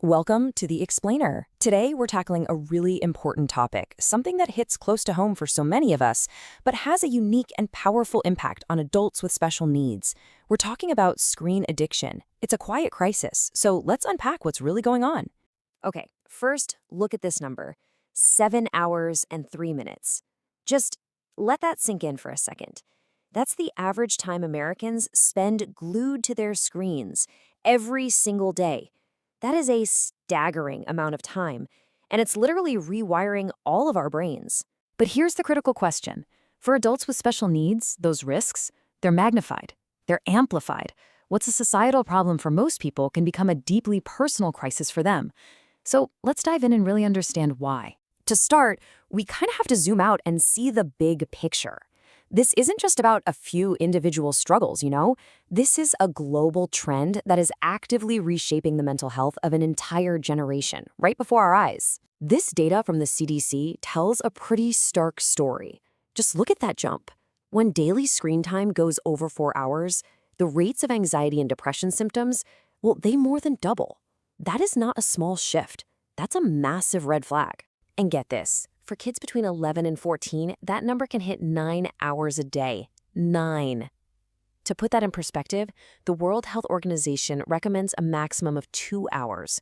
Welcome to The Explainer. Today, we're tackling a really important topic, something that hits close to home for so many of us, but has a unique and powerful impact on adults with special needs. We're talking about screen addiction. It's a quiet crisis, so let's unpack what's really going on. Okay, first, look at this number 7 hours and 3 minutes. Just let that sink in for a second. That's the average time Americans spend glued to their screens every single day. That is a staggering amount of time, and it's literally rewiring all of our brains. But here's the critical question. For adults with special needs, those risks, they're magnified. They're amplified. What's a societal problem for most people can become a deeply personal crisis for them. So let's dive in and really understand why. To start, we kind of have to zoom out and see the big picture. This isn't just about a few individual struggles, you know? This is a global trend that is actively reshaping the mental health of an entire generation, right before our eyes. This data from the CDC tells a pretty stark story. Just look at that jump. When daily screen time goes over 4 hours, the rates of anxiety and depression symptoms, well, they more than double. That is not a small shift. That's a massive red flag. And get this. For kids between 11 and 14, that number can hit 9 hours a day. 9. To put that in perspective, the World Health Organization recommends a maximum of 2 hours.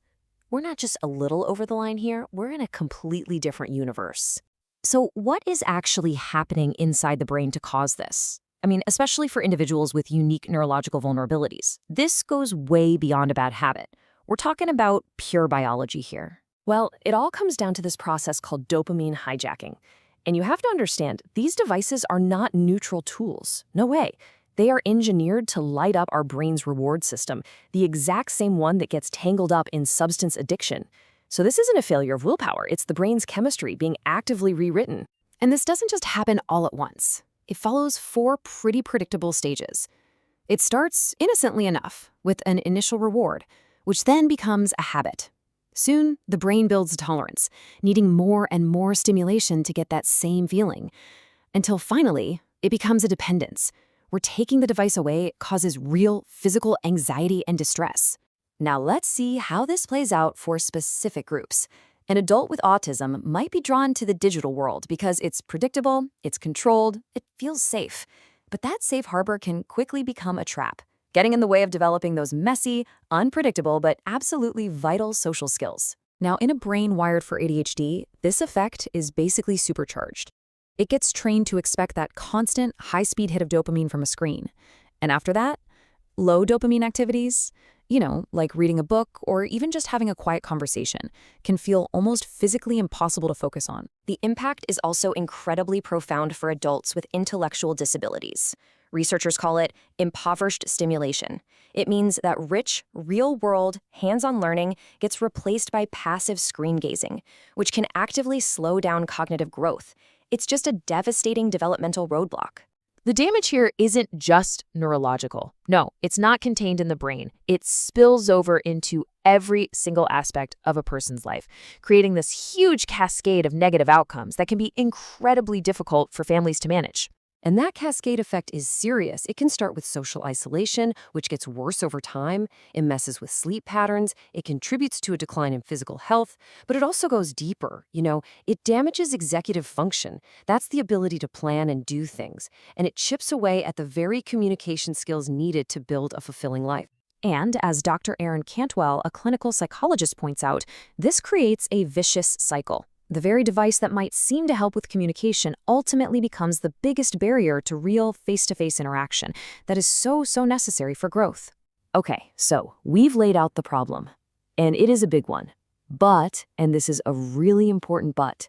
We're not just a little over the line here, we're in a completely different universe. So what is actually happening inside the brain to cause this? I mean, especially for individuals with unique neurological vulnerabilities. This goes way beyond a bad habit. We're talking about pure biology here. Well, it all comes down to this process called dopamine hijacking. And you have to understand, these devices are not neutral tools. No way. They are engineered to light up our brain's reward system, the exact same one that gets tangled up in substance addiction. So this isn't a failure of willpower, it's the brain's chemistry being actively rewritten. And this doesn't just happen all at once. It follows 4 pretty predictable stages. It starts innocently enough, with an initial reward, which then becomes a habit. Soon, the brain builds a tolerance, needing more and more stimulation to get that same feeling. Until finally, it becomes a dependence, where taking the device away causes real physical anxiety and distress. Now let's see how this plays out for specific groups. An adult with autism might be drawn to the digital world because it's predictable, it's controlled, it feels safe. But that safe harbor can quickly become a trap, getting in the way of developing those messy, unpredictable, but absolutely vital social skills. Now, in a brain wired for ADHD, this effect is basically supercharged. It gets trained to expect that constant, high-speed hit of dopamine from a screen. And after that, low dopamine activities, like reading a book or even just having a quiet conversation, can feel almost physically impossible to focus on. The impact is also incredibly profound for adults with intellectual disabilities. Researchers call it impoverished stimulation. It means that rich, real-world, hands-on learning gets replaced by passive screen gazing, which can actively slow down cognitive growth. It's just a devastating developmental roadblock. The damage here isn't just neurological. No, it's not contained in the brain. It spills over into every single aspect of a person's life, creating this huge cascade of negative outcomes that can be incredibly difficult for families to manage. And that cascade effect is serious. It can start with social isolation, which gets worse over time. It messes with sleep patterns. It contributes to a decline in physical health. But it also goes deeper. It damages executive function. That's the ability to plan and do things. And it chips away at the very communication skills needed to build a fulfilling life. And as Dr. Erin Cantwell, a clinical psychologist, points out, this creates a vicious cycle. The very device that might seem to help with communication ultimately becomes the biggest barrier to real face-to-face interaction that is so necessary for growth. Okay, so we've laid out the problem, and it is a big one. But, and this is a really important but,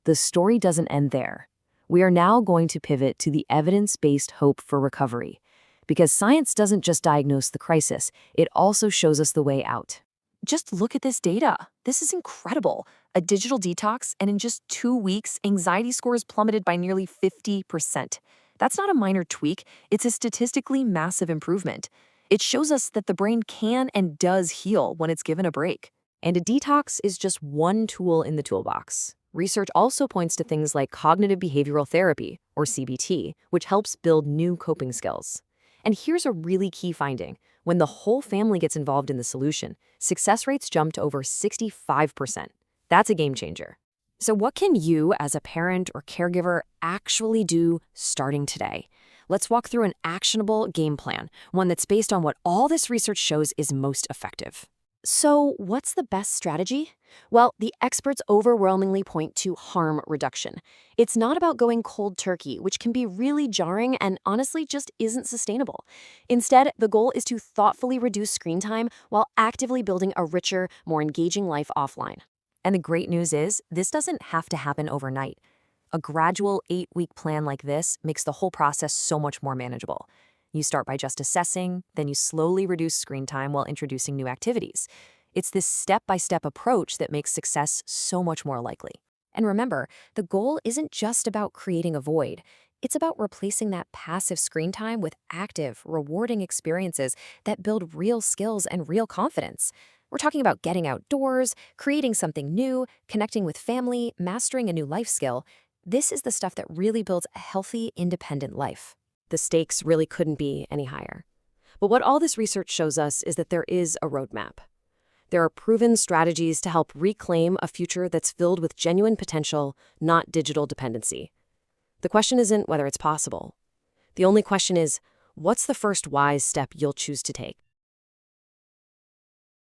the story doesn't end there. We are now going to pivot to the evidence-based hope for recovery, because science doesn't just diagnose the crisis, it also shows us the way out. Just look at this data. This is incredible. A digital detox, and in just 2 weeks, anxiety scores plummeted by nearly 50%. That's not a minor tweak. It's a statistically massive improvement. It shows us that the brain can and does heal when it's given a break. And a detox is just one tool in the toolbox. Research also points to things like cognitive behavioral therapy, or CBT, which helps build new coping skills. And here's a really key finding. When the whole family gets involved in the solution, success rates jump to over 65%. That's a game changer. So what can you, as a parent or caregiver, actually do starting today? Let's walk through an actionable game plan, one that's based on what all this research shows is most effective. So, what's the best strategy? Well, the experts overwhelmingly point to harm reduction. It's not about going cold turkey, which can be really jarring and honestly just isn't sustainable. Instead, the goal is to thoughtfully reduce screen time while actively building a richer, more engaging life offline. And the great news is, this doesn't have to happen overnight. A gradual 8-week plan like this makes the whole process so much more manageable. You start by just assessing, then you slowly reduce screen time while introducing new activities. It's this step-by-step approach that makes success so much more likely. And remember, the goal isn't just about creating a void. It's about replacing that passive screen time with active, rewarding experiences that build real skills and real confidence. We're talking about getting outdoors, creating something new, connecting with family, mastering a new life skill. This is the stuff that really builds a healthy, independent life. The stakes really couldn't be any higher. But what all this research shows us is that there is a roadmap. There are proven strategies to help reclaim a future that's filled with genuine potential, not digital dependency. The question isn't whether it's possible. The only question is, what's the first wise step you'll choose to take?